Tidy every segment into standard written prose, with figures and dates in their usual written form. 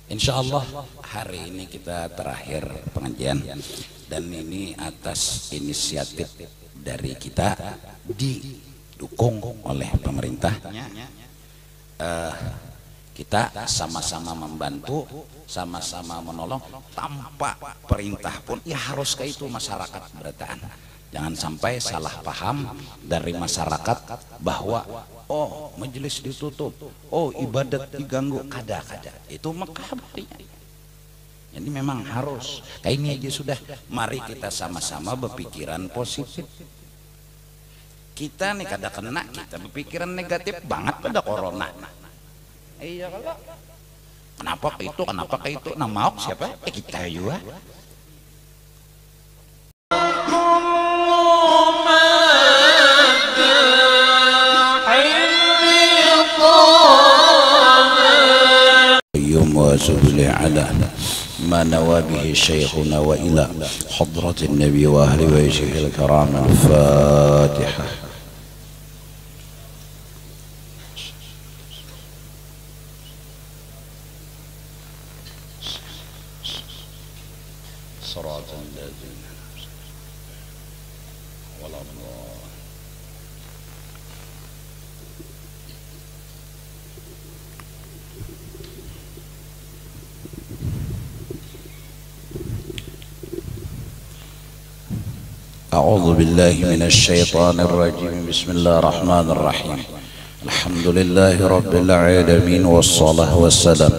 Insya Allah hari ini kita terakhir pengajian, dan ini atas inisiatif dari kita, didukung oleh pemerintahnya. Kita sama-sama membantu, sama-sama menolong tanpa perintah pun. Ya harus kayak itu masyarakat berataan. Jangan sampai salah paham dari masyarakat bahwa oh majelis ditutup, oh ibadat diganggu, kada-kada. Itu maka buktinya. Jadi memang harus kayak ini aja sudah. Mari kita sama-sama berpikiran positif. Kita nih kada kena, kita berpikiran negatif banget pada corona. Iya kalau kenapa ke itu, kenapa ke itu, nah mau siapa? Kita juga. وسبل على ما نوى به شيخنا وإلى حضرة النبي وأهل بيته الكرام. الفاتحة. صراط الذين ولا الله. أعوذ بالله من الشيطان الرجيم. بسم الله الرحمن الرحيم. الحمد لله رب العالمين، والصلاة والسلام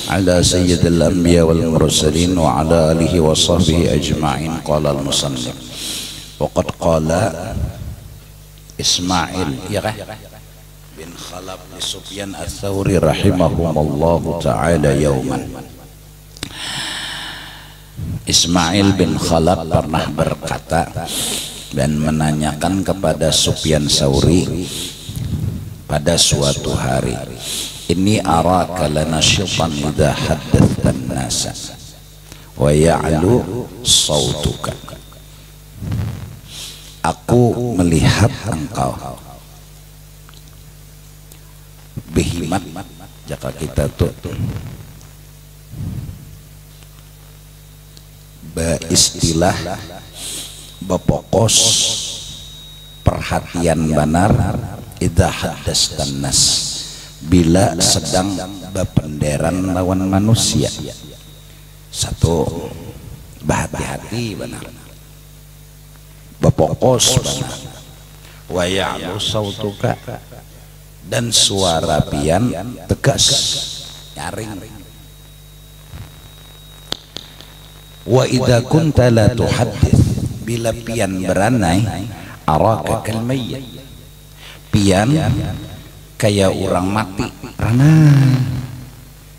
على سيد الأنبياء والمرسلين وعلى آله وصحبه أجمعين. قال المصنف وقد قال إسماعيل بن خلف لسفيان الثوري رحمهم الله تعالى يوما. Ismail bin Khalaf pernah berkata dan menanyakan kepada Sufyan Tsauri pada suatu hari, "Inni araka lanashitan idza haddatstan nasa wa ya'lu sautuka." Aku melihat engkau behimat, jika kita tuh istilah bepokos perhatian benar idza haddastan nas, bila sedang bependeran lawan manusia. Satu, berhati-hati benar, bepokos benar. Wa ya'lu sautuka, dan suara pian tegas nyaring. Wa idza kunta la tuhaddits, bila pian beranai araka kal mayyit, pian kayak orang mati ranai.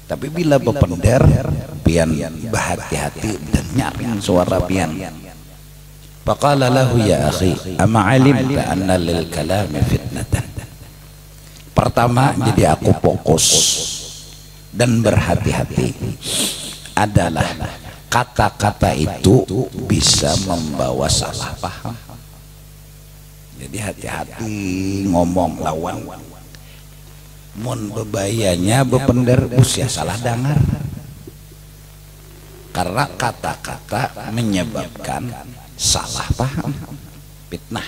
Tapi bila bepender pian berhati-hati dan nyaring suara pian. Faqala lahu ya akhi ama alimta anna lil kalami fitnatan. Pertama, jadi aku fokus dan berhati-hati adalah kata-kata itu bisa membawa salah paham. Jadi hati-hati ngomong lawan. Mun bebayanya bepender usia salah dengar. Karena kata-kata menyebabkan salah paham, fitnah.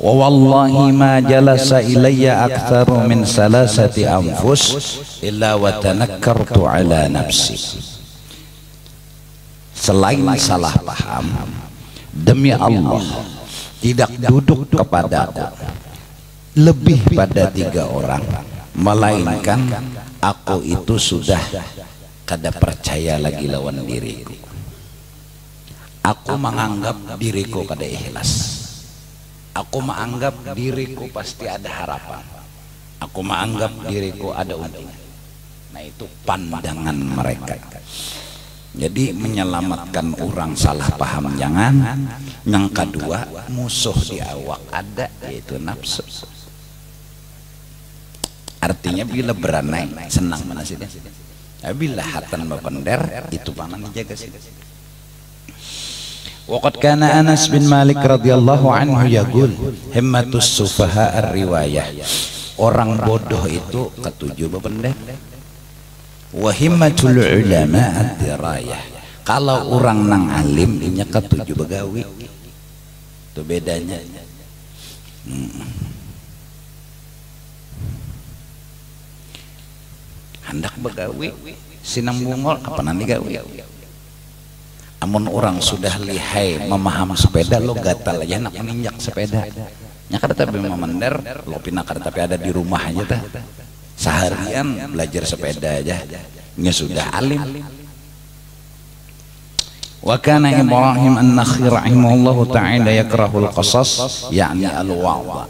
Wa wallahi ma jalasa ilayya aktsaru min salasati anfus illa wa tanakkartu ala nafsi. Selain salah paham, demi Allah tidak duduk kepadaku lebih pada 3 orang, melainkan aku itu sudah kada percaya lagi lawan diriku. Aku menganggap diriku kada ikhlas. Aku menganggap diriku pasti ada harapan. Aku menganggap diriku ada untung. Nah itu pandangan mereka. Jadi menyelamatkan orang salah paham jangan. Yang kedua, musuh di awak ada, yaitu nafsu. Artinya bila beranai senang mana sih dia. Bila hatan bepender itu paman dijaga sih. Waqad kana Anas bin Malik radhiyallahu anhu yaqul himmatus sufaha ar-riwayah. Orang bodoh itu ketujuh bepender. Wa himmatul ulama ad-dirayah. Kalau orang nang alim inya ketujuh begawi. Itu bedanya. Hendak begawi sinang bungol apa nanti gawi. Amun orang sudah lihai memaham sepeda lo gatal aja nak meninjak sepeda. Nya kada tapi memender lo pindah kada tapi ada di rumah aja tah. Seharian belajar sepeda aja. Nya sudah alim. Wa kana Ibrahim an-Nakhi rahimahullahu ta'ala yakrahul qasas yakni al-wa'd.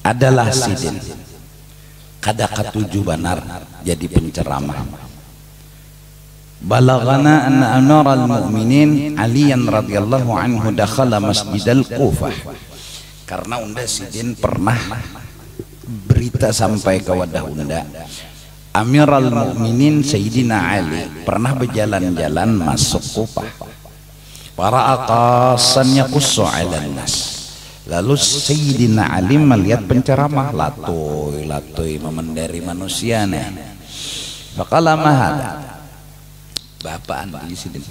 Adalah sidin kada katuju banar jadi penceramah. Balagana anna amiral mu'minin Aliyan radhiyallahu anhu dakhala masjidal Kufah. Karena unda sidin pernah berita sampai ke wadah unda, Amiral Mu'minin Sayyidina Ali pernah berjalan-jalan masuk Kufah. Para aqasan yaqussu 'alan nas. Lalu Sayyidina Ali melihat penceramah latoi memendari manusia nih. Faqala ma hada? Bapaan di sini.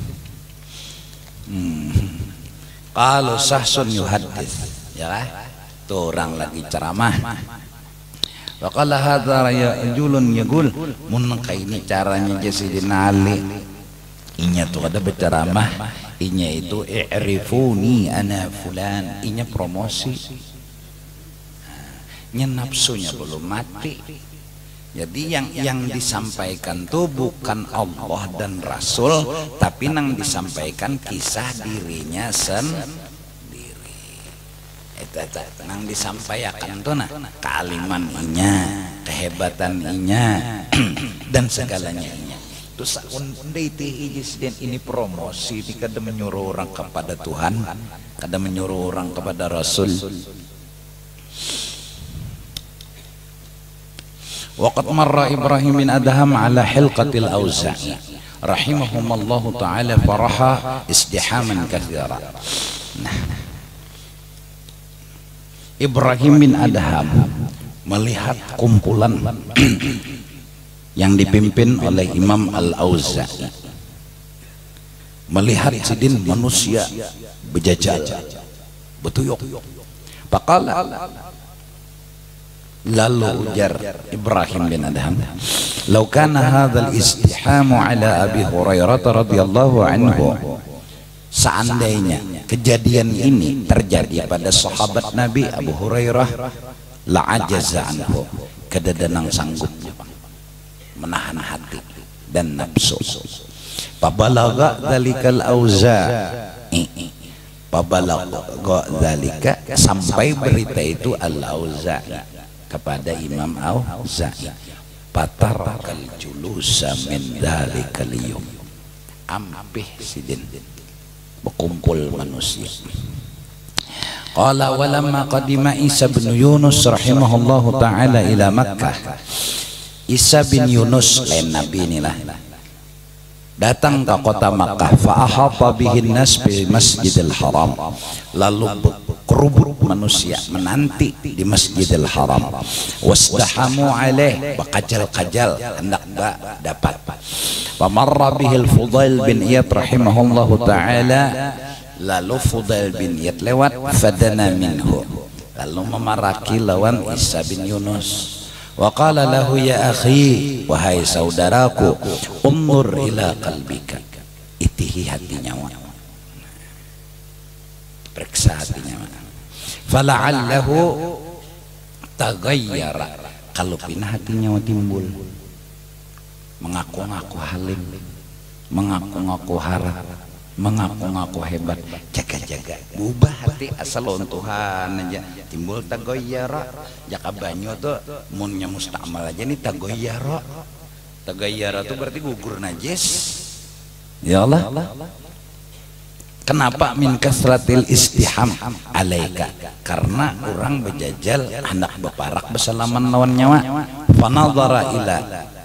Kalau sahsun yuhaddits, ya kan? Tuh orang lagi ceramah. Wa qala hadza rajulun yaqul mun kaini caranya Sayyidina Ali. Inya tuh ada berceramah, inya itu i'rifuni ana fulan, inya promosi. Nya nafsunya belum mati. Jadi yang disampaikan tuh bukan Allah dan Rasul, tapi nang disampaikan kisah dirinya sendiri. Itu nang disampaikan tuh nah kealiman inya, kehebatan inya dan segalanya inya. Terus ini promosi, ini kada menyuruh orang kepada Tuhan, kada menyuruh orang kepada Rasul. Waqad marra Ibrahim bin Adham ala hilqatil Auza'i rahimahumallahu ta'ala faraha izdihaman katsira. Nah, Ibrahim bin Adham melihat kumpulan yang dipimpin oleh Imam Al-Auza'i, melihat sidin manusia bejajal betuyuk. Faqala, lalu ujar Ibrahim bin Adham, "Lau kana hadzal istihamu ala Abi Hurairah radhiyallahu anhu." Seandainya kejadian ini terjadi pada sahabat Nabi Abu Hurairah, la ajaza anhu, kedadanang sanggup menahan hati dan nafsu. Pabalagha dzalikal Auza'i, pabalagha dzalika, sampai berita itu Al-Auza'i kepada Imam Auza'i, patarakal julusa min dzalikal yawm, ampih sidin berkumpul manusia. Qala walamma qadima Isa bin Yunus rahimahullahu ta'ala ila Makkah. Isa bin Yunus lain nabi inilah datang ke kota Makkah, fa ahata bihin nas bi Masjidil Haram, lalu kerubut manusia menanti di Masjidil Haram. Wasdahamu alaih, bakajal-kajal hendak dapat. Famarra bihil Fudail bin Iyad rahimahullahu ta'ala, lalu Fudail bin Iyad lewat, fadana minhu, lalu memaraki lawan Isa bin Yunus. Wa qala lahu ya akhi, wahai saudaraku, umur ila qalbika, itihi hatinya, periksa hatinya. Fala'allahu taghayyara, kalau pindah hatinya timbul mengaku-ngaku halim, mengaku-ngaku harap, mengaku-ngaku hebat, jaga-jaga ubah hati asal lawan Tuhan aja timbul taghayyara. Jaka banyu tuh munnya mustamal aja nih taghayyara. Taghayyara tuh berarti gugur najis. Ya Allah, kenapa min kasratil istiham alaika, karena orang bejajal hendak beparak besalaman lawan nyawa. Fanadhara ila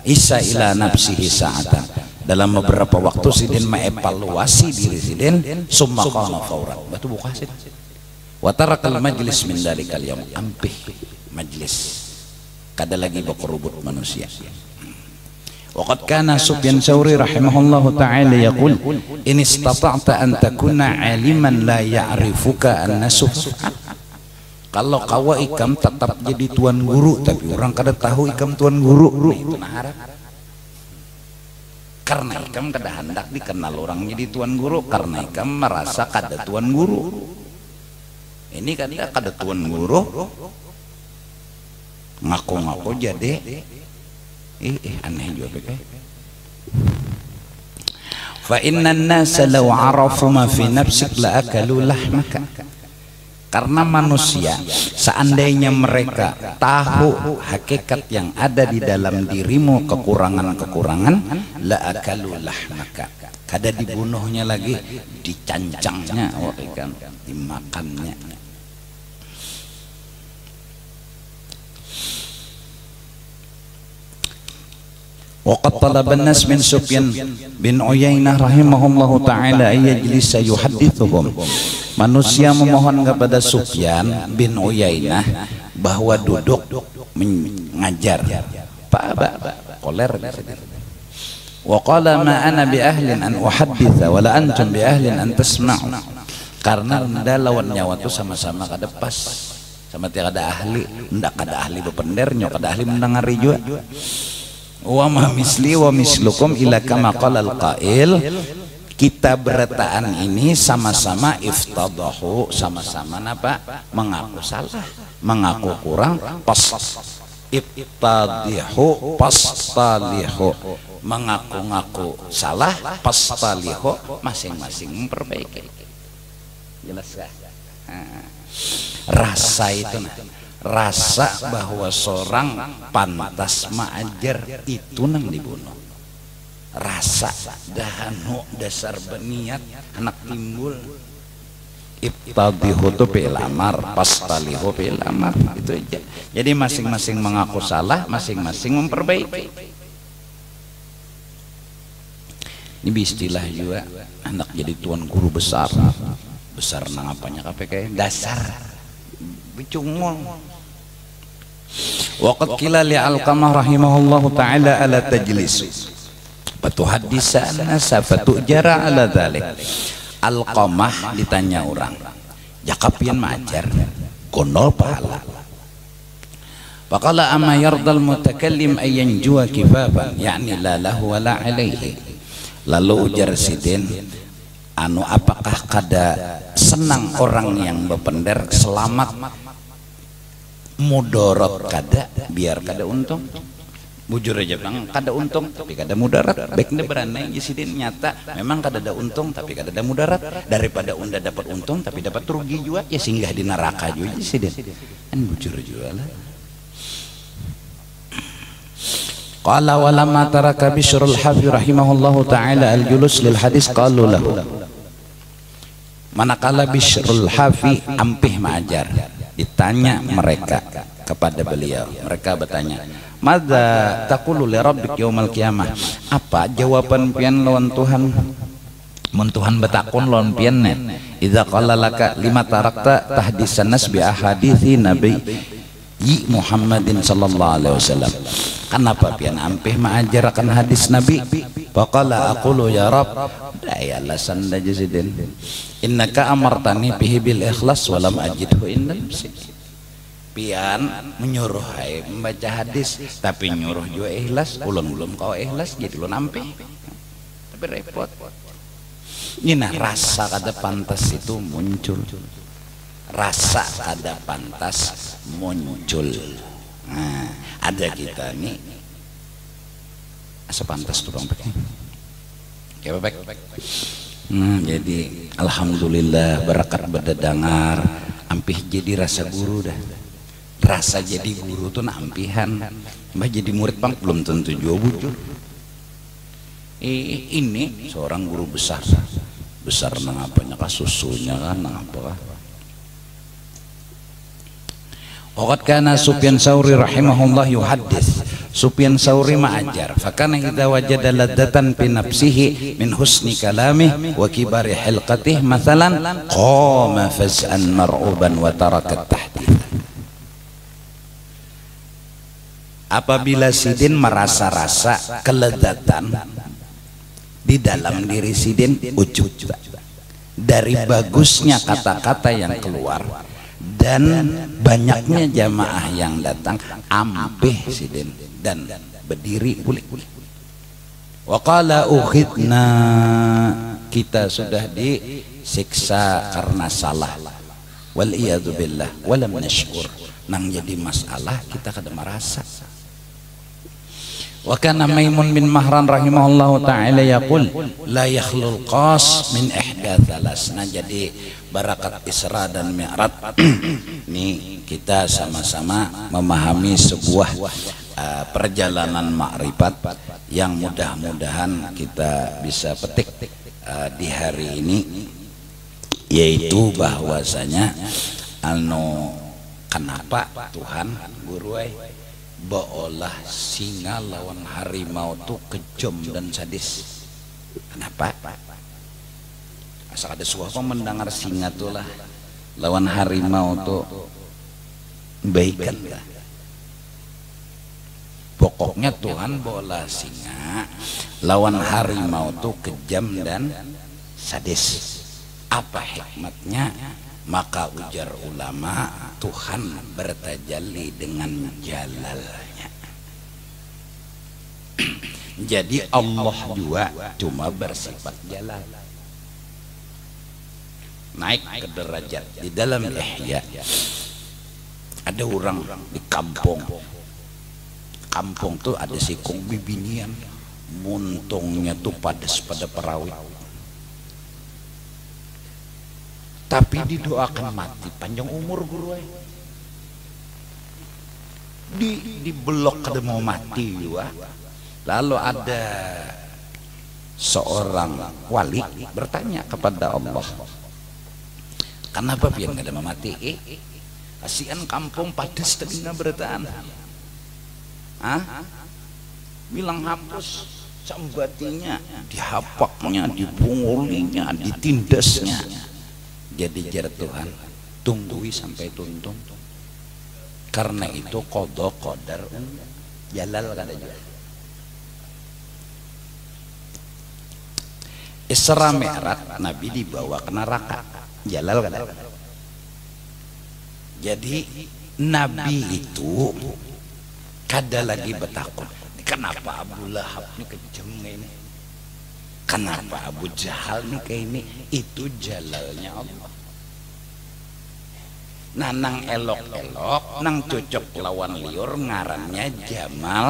Isa ila nafsihi sa'atan, dalam beberapa waktu sidin mengevaluasi diri sidin, summa qama fauran, batu buka sidin wa tarakal majlis min dalikal yaum, ampih majlis kada lagi berkerubut manusia. Waqad kana Sufyan Tsauri rahimahullahu ta'ala yaqul in istata'ta an takuna aliman la ya'rifuka an-nasu. Kalau kau ikam tetap jadi tuan guru tapi orang kada tahu ikam tuan guru, itu nah harap. Karena ikam kada hendak dikenal orang jadi tuan guru, karena ikam merasa kada tuan guru. Ini kada tuan guru ngaku-ngaku jadi aneh juga kayak. Fa innan nasa law arafu ma fi nafsik la akalu lahmaka. Karena manusia seandainya mereka tahu hakikat yang ada di dalam dirimu, kekurangan-kekurangan, la akalu lahmaka, kada dibunuhnya lagi, dicancangnya, dimakannya. Waqad talaba an-nas min Sufyan bin Uyainah rahimahullahu ta'ala ay yajlisa yuhaddithuhum. Manusia memohon kepada Sufyan bin Uyainah bahwa duduk mengajar. Pak koler. Wa qala ma ana bi ahlin an uhadditha wa la antum bi ahlin an tasma'u. Karena anda lawan nyawa itu sama-sama kada pas, sama tiada ahli, ndak kada ahli bependernya, kada ahli mendengari juga. Wa ma misli wa mislukum ila kama qala al-qail. Kita berataan ini sama-sama iftadahu, sama-sama apa? Mengaku salah, mengaku kurang, iftadihu pastalihu, mengaku-ngaku salah, pastalihu, masing-masing memperbaiki. Jelas kah? Rasa itu rasa bahwa seorang pantas ma'ajar itu nang dibunuh. Rasa dahanu dasar berniat anak timbul. Ibtadihu tu fi'il amar, pastalihu fi'il amar, itu aja. Jadi masing-masing mengaku salah, masing-masing memperbaiki. Ini istilah juga anak jadi tuan guru besar. Besar nang apanya KPK dasar bicungmong. Waqad qila li Alqamah rahimahullahu ta'ala ala tajlis fatuhaddisa an-nasa fatujara ala dhalik. Alqamah ditanya orang, jakapian majar konol pahala. Faqala amma yardal mutakallim ayyan jua kifafan, yakni la lahu wa la alaihi. Lalu ujar sidin, anu apakah kada senang orang yang berpender selamat mudorot kada, biar kada untung. Bujur aja bang, kada untung tapi kada mudarat. Baiknya beranai jisidin nyata memang kada ada untung tapi kada ada mudarat, daripada unda dapat untung tapi dapat rugi juga, ya singgah di neraka juga jisidin. Kan bujur juga lah. Qala walamma taraka Bishrul Hafi rahimahullahu ta'ala al-julus lil hadis qalu lahu. Manakala Bishrul Hafi ampih mengajar, ditanya mereka kepada beliau, mereka bertanya, madza taqulu li rabbik yaumal qiyamah? Apa jawaban pian lawan Tuhan? Mun Tuhan betakun lawan pian net. Idza qala laka lima tarakta tahdisan nas bi ahadithi nabi Muhammadin sallallahu alaihi wasallam. Kenapa pian ampih mengajar akan hadis Nabi? Faqala aqulu ya Rabb, ya alasan aja sidin. Innaka amartani bihi bil ikhlas wa lam ajidhu indal nafsi. Pian menyuruh membaca hadis tapi nyuruh juga ikhlas, ulun belum kau ikhlas jadi ulun ampih. Tapi repot. Ini rasa kada pantas itu muncul. Rasa kada pantas muncul. Nah, ada kita nih sepantas tuh bang pakai ya baik. Jadi alhamdulillah berakat berdedengar ampih jadi rasa guru dah. Rasa jadi guru tuh nampihan, mbah jadi murid bang belum tentu juga bujur. Ini seorang guru besar nang apanya kasusunya kan nang apa. Waqad kana Sufyan Tsauri rahimahullah yuhaddits. Sufyan Tsauri ma'ajar, fakana idza wajada laddatan fi nafsihi min husni kalamih wa kibari hilqatih mathalan qama faz'an mar'uban wa taraka at-tahdith. Apabila sidin merasa-rasa kelezatan di dalam diri sidin, ujub dari bagusnya kata-kata yang keluar dan banyaknya jamaah yang datang, ampih sidin dan berdiri pulih. Wa qala ukhidna, kita sudah disiksa karena salah, wal iyadu billah, walam nashkur, nang jadi masalah kita kada merasa. Wa kana Maimun bin Mahran rahimahullahu ta'ala yaqul la yakhlul qas min ihda thalas. Nah, jadi barakat Isra dan Mi'raj ini kita sama-sama memahami sebuah perjalanan makrifat yang mudah-mudahan kita bisa petik di hari ini, yaitu bahwasanya kenapa Tuhan guruai baolah singa lawan harimau tuh kejam dan sadis. Kenapa? Asal ada suara mendengar singa tuh lah lawan harimau tuh baikan lah. Pokoknya Tuhan baolah singa lawan harimau tuh kejam dan sadis. Apa hikmatnya? Maka ujar ulama, Tuhan bertajalli dengan jalalnya. Jadi Allah juga cuma bersifat jalal. Naik ke derajat. Di dalam Ihya ada orang di kampung. Kampung tuh ada sikung bibinian, muntungnya tuh padas pada perawit. Tapi didoakan mati panjang umur guru. Di blok kada mau mati juga. Lalu ada seorang wali bertanya kepada Allah, kenapa pian kada mau mati? Kasihan kampung padas tadina bertahan. Bilang hapus sambatinya, dihapaknya, dibungulinya, ditindasnya. Jadi jar Tuhan, tunggui sampai tuntung. Karena itu qada qadar jalal kada juga. Isra Mi'raj Nabi dibawa ke neraka, jalal kada. Jadi Nabi itu kada lagi bertakut. Kenapa Abu Lahab ini kejam ini? Kenapa Abu Jahal nih kayak ini? Itu jalalnya Allah. Nah, nang elok-elok, nang cocok lawan liur, ngarannya Jamal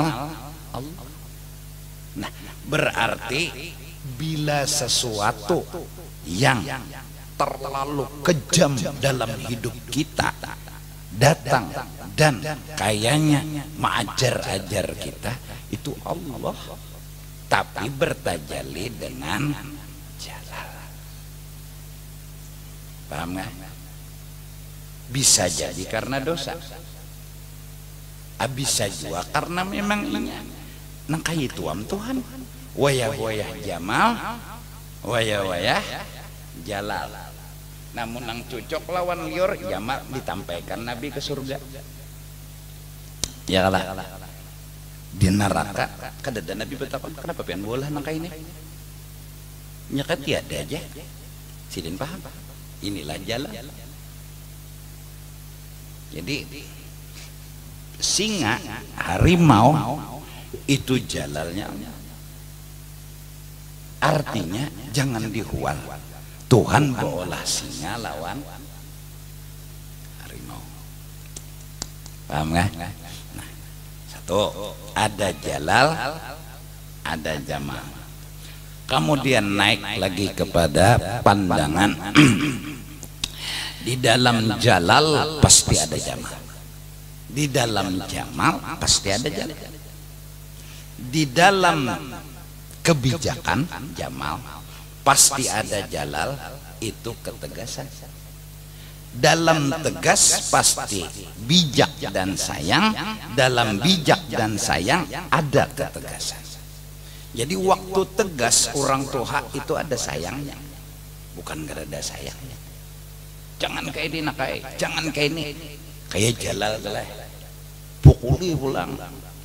Allah. Nah, berarti bila sesuatu yang terlalu kejam dalam hidup kita datang dan kayaknya mengajar-ajar kita, itu Allah. Tapi bertajalli dengan jalal. Paham nggak? Bisa jadi karena dosa, bisa juga karena memang ini nangkai tuam Tuhan. Wayah-wayah Jamal, wayah-wayah jalal. Namun nang cocok lawan liur, Jamal ditampaikan Nabi ke surga. Ya kalah. Di neraka kadada Nabi betapa kenapa pian bolah nangka ini nyaka tiada aja sidin paham. Inilah jalan. Jadi singa harimau itu jalalnya, artinya jangan dihual. Tuhan baolah singa lawan harimau. Paham nggak? Tuh, ada jalal, ada jamal. Kemudian naik lagi kepada pandangan. Di dalam jalal pasti ada jamal. Di dalam jamal pasti ada jalal. Di dalam kebijakan jamal pasti ada jalal, itu ketegasan. Dalam tegas pasti bijak dan sayang. Dalam bijak dan sayang ada ketegasan. Jadi waktu tegas orang tua itu ada sayangnya, bukan gak ada sayangnya. Jangan kayak ini nak kayak, jangan kayak ini, kayak jalal lah, pukuli pulang.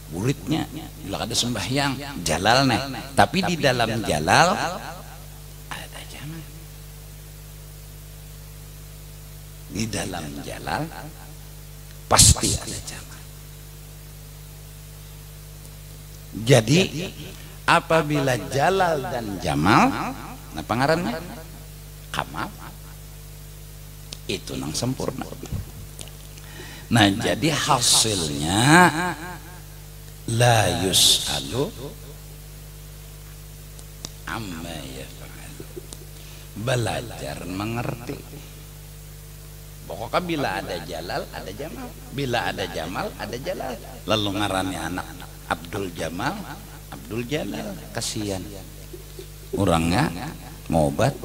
muridnya bila ada sembahyang jalal nih, tapi di dalam jalal ada jamal. Di dalam jalal pasti ada jamal. Jadi apabila jalal dan jamal, nah pengarannya kamal, itu nang sempurna. Nah jadi hasilnya la yus'alu amma yaf'alu, belajar mengerti. Pokoknya bila ada jalal ada jamal, bila ada jamal ada jalal. Lalu ngarannya anak Abdul Jamal, Abdul Jalal, kasihan orangnya ngobat.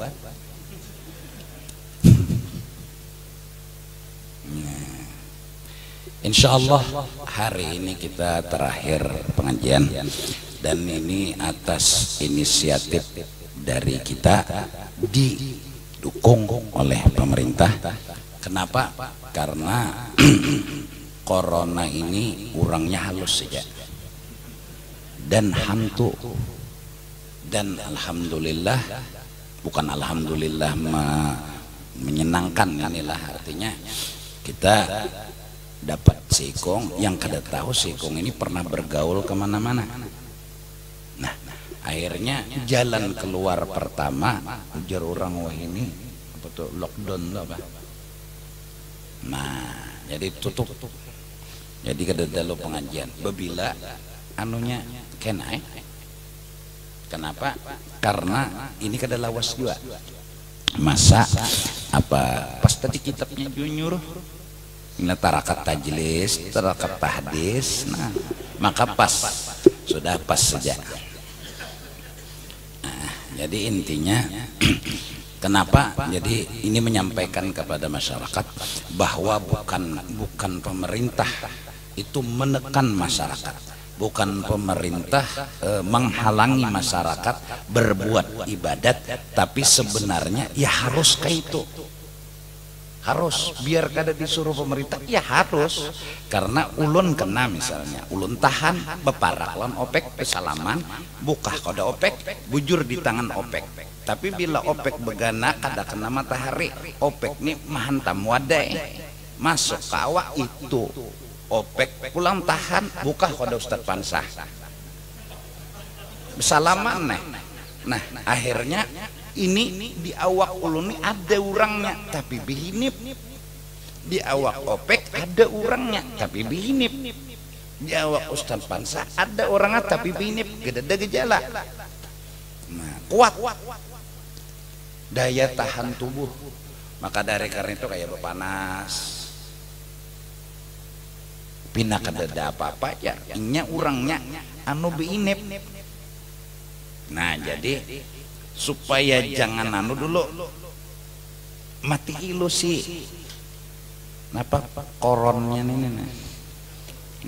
Insya Allah hari ini kita terakhir pengajian, dan ini atas inisiatif dari kita, didukung oleh pemerintah. Kenapa? Karena corona ini orangnya halus saja dan hantu, dan alhamdulillah, bukan alhamdulillah menyenangkan, inilah artinya kita dapat Sikong yang kada tahu Sikong ini pernah bergaul kemana-mana. Nah akhirnya jalan keluar pertama ujar orang, wah ini apa tuh, lockdown tuh apa, nah jadi tutup. Jadi kada dalu pengajian bebila anunya kenai. Kenapa? Karena ini kada lawas juga. Masa apa pas tadi kitabnya nyuruh ini tarakat tajlis, tarakat tahdis, nah maka pas, sudah pas saja. Nah, jadi intinya kenapa? Jadi ini menyampaikan kepada masyarakat bahwa bukan pemerintah itu menekan masyarakat, bukan pemerintah menghalangi masyarakat berbuat ibadat, tapi sebenarnya ya harus kayak itu. Harus, biar kada disuruh pemerintah ya harus, karena ulun kena misalnya ulun tahan beparak lawan OPEC pesalaman buka kada OPEC bujur di tangan OPEC, tapi bila OPEC begana kada kena matahari, OPEC nih mahantam wadai masuk ke awak itu OPEC pulang tahan buka kada Ustadz Pansah besalaman nih. Nah akhirnya ini di awak ulun ini ada orangnya tapi bihinip, di awak OPEC ada orangnya tapi bihinip, di awak Ustadz Pansah ada orangnya tapi bihinip, gak ada gejala. Nah kuat daya tahan tubuh, maka dari karena itu kayak berpanas pindah kada apa-apa ya nya orangnya anu bihinip. Nah jadi supaya jangan anu dulu mati ilusi apa koronnya ini.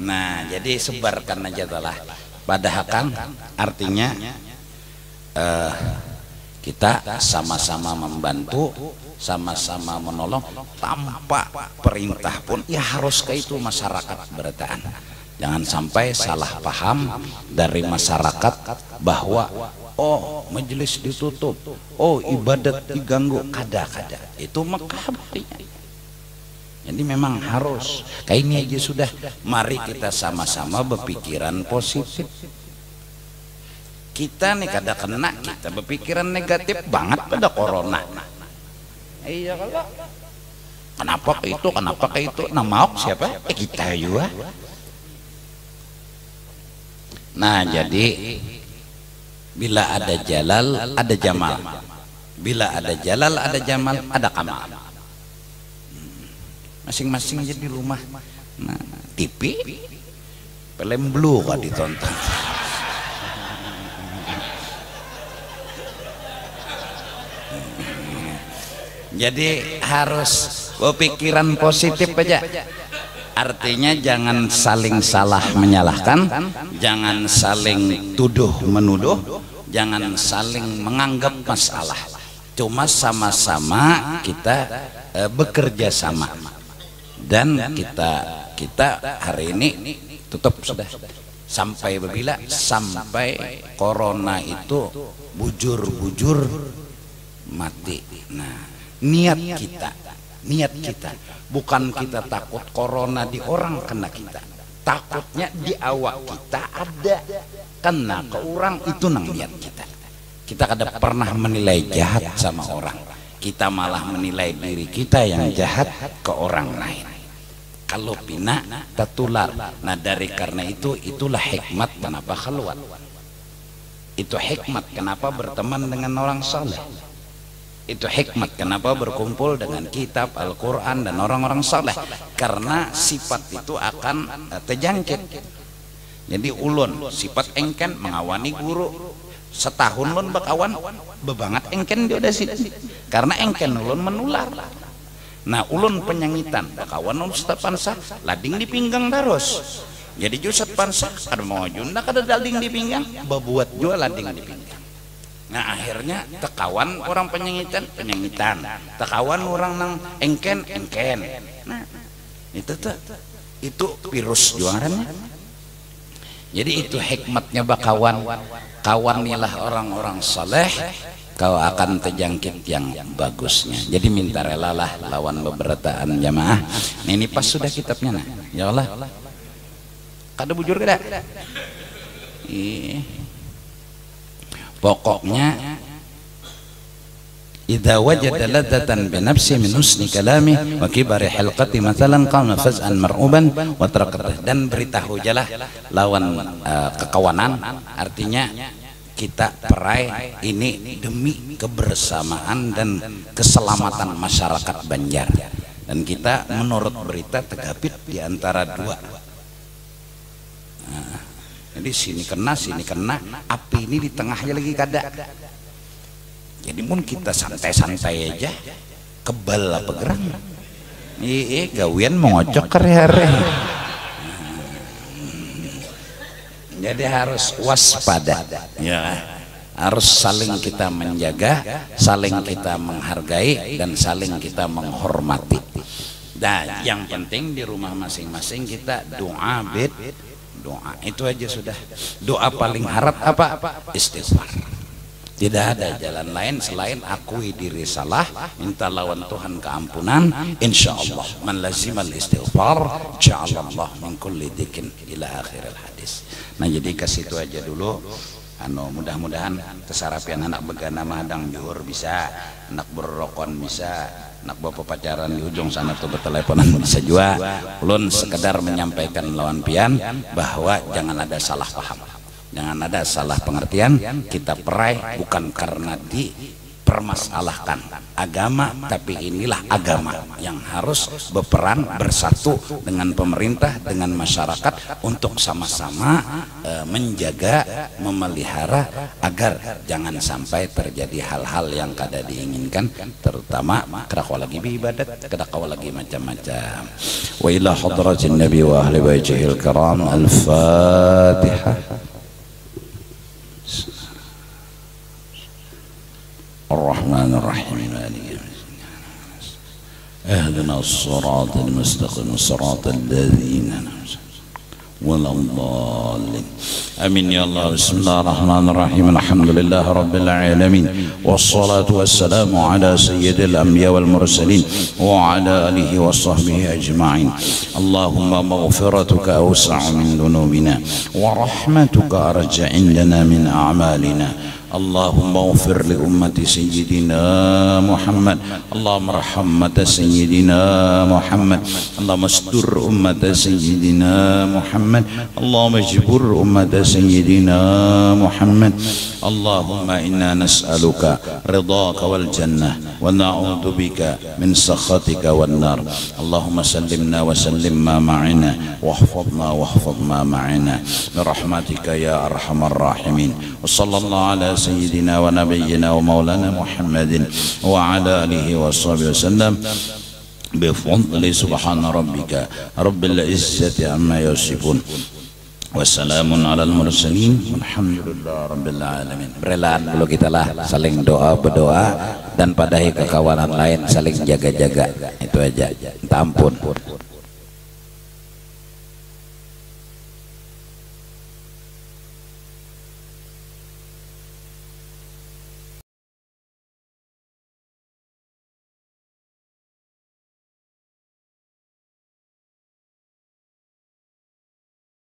Nah jadi sebarkan aja telah padahal kan artinya kita sama-sama membantu, sama-sama menolong tanpa perintah pun ya harus ke itu masyarakat berataan. Jangan sampai salah paham dari masyarakat bahwa oh majelis ditutup, oh ibadat diganggu, kada itu Mekah buktinya. Jadi memang harus kayak ini aja sudah. Mari kita sama-sama berpikiran positif. Kita nih kada kena, kita berpikiran negatif banget pada corona. Iya kalau kenapa ke itu, kenapa ke itu, nama siapa? Kita juga. Nah jadi bila ada jalal ada jamal, bila ada jalal ada jamal ada kamal. Masing-masing aja di rumah. Nah, TV film blue kok ditonton. Jadi harus berpikiran positif aja. Artinya jangan saling salah menyalahkan, jangan saling tuduh menuduh, jangan saling menganggap masalah. Cuma sama-sama kita bekerja sama. Dan kita hari ini tutup sudah. Sampai bila sampai corona itu bujur-bujur mati. Nah, niat kita bukan kita takut corona di orang kena kita, takutnya di awak kita ada kena ke orang, itu nang niat kita. Kita kada pernah menilai jahat sama orang, kita malah menilai diri kita yang jahat ke orang lain. Kalau pina tertular. Nah, dari karena itu, itulah hikmat kenapa khalwat. Itu hikmat kenapa berteman dengan orang saleh. Itu hikmat kenapa berkumpul dengan kitab Al-Quran dan orang-orang saleh. Karena sifat itu akan terjangkit. Jadi ulun sifat engken mengawani guru setahun ulun bakawan bebangat engken dia udah sini. Karena engken ulun menular. Nah, ulun penyangitan bakawan Ustaz Pansa lading di pinggang terus. Jadi Ustaz Pansa ada mau junda kada lading di pinggang, berbuat jual lading di pinggang. Nah, akhirnya tekawan orang penyangitan, tekawan orang nang engken. Nah, itu virus juarannya. Jadi itu hikmatnya bakawan. Kawanilah orang-orang saleh, kau akan terjangkit yang bagusnya. Jadi minta relalah lawan beberataan jamaah. Nah, ini pas sudah kitabnya. Nah, ya Allah, kada bujur kada. Pokoknya idza wajada ladzatan bi nafsi min husni kalami wa kibari hilqati mathalan qama faz'an mar'uban wa tarakat, dan beritahu jalah lawan kekawanan, artinya kita perai ini demi kebersamaan dan keselamatan masyarakat Banjar, dan kita menurut berita tegapit di antara dua. Nah, jadi sini kena, api ini di tengahnya lagi kada. Jadi pun kita santai-santai aja, kebal apa gerang. Gawian mengocok hari-hari. Jadi harus waspada, ya. Harus saling kita menjaga, saling kita menghargai, dan saling kita menghormati. Dan yang penting di rumah masing-masing kita doa doa itu aja sudah. Doa paling harap apa? Istighfar. Tidak ada jalan lain selain akui diri salah, minta lawan Tuhan keampunan. Insya Allah man lazimal istighfar ja'alallah min kulli dikin ila akhiril hadis. Nah, jadi kasih itu aja dulu. Mudah-mudahan kesarapian anak begana madang juhur bisa, anak berrokon bisa, anak bapak pacaran di ujung sana tuh berteleponan bisa juga. Ulun sekedar menyampaikan lawan pian bahwa jangan ada salah paham, jangan ada salah pengertian. Kita perai bukan karena dipermasalahkan agama, tapi inilah agama yang harus berperan bersatu dengan pemerintah, dengan masyarakat untuk sama-sama menjaga, memelihara agar jangan sampai terjadi hal-hal yang kada diinginkan, terutama kerakau lagi beribadat, kerakau lagi macam-macam. Wa ila hadratin nabi wa ahli baitihil kiram. Al-Fatihah. الرحمن الرحيم اهدنا الصراط المستقيم صراط الذين ولا الضالين امين يا الله. بسم الله الرحمن الرحيم. الحمد لله رب العالمين والصلاة والسلام على سيد الأنبياء والمرسلين وعلى آله وصحبه أجمعين. اللهم مغفرتك أوسع من ذنوبنا ورحمتك أرجى عندنا من أعمالنا. اللهم اغفر لأمة سيدنا محمد، اللهم ارحم أمة سيدنا محمد، اللهم استر أمة سيدنا محمد، اللهم اجبر أمة سيدنا محمد. اللهم إنا نسألك رضاك والجنة ونعوذ بك من سخطك والنار. اللهم سلمنا وسلم ما معنا واحفظنا واحفظ ما معنا برحمتك يا أرحم الراحمين. وصلى الله على سيدنا ونبينا ومولانا محمد وعلى آله وصحبه وسلم بفضل سبحان ربك رب العزة عما يصفون wassalamun alal mursalin alhamdulillah rabbil alamin. Berelaan dulu kita lah, saling doa berdoa, dan pada kekawanan lain saling jaga-jaga, itu aja. Minta ampun.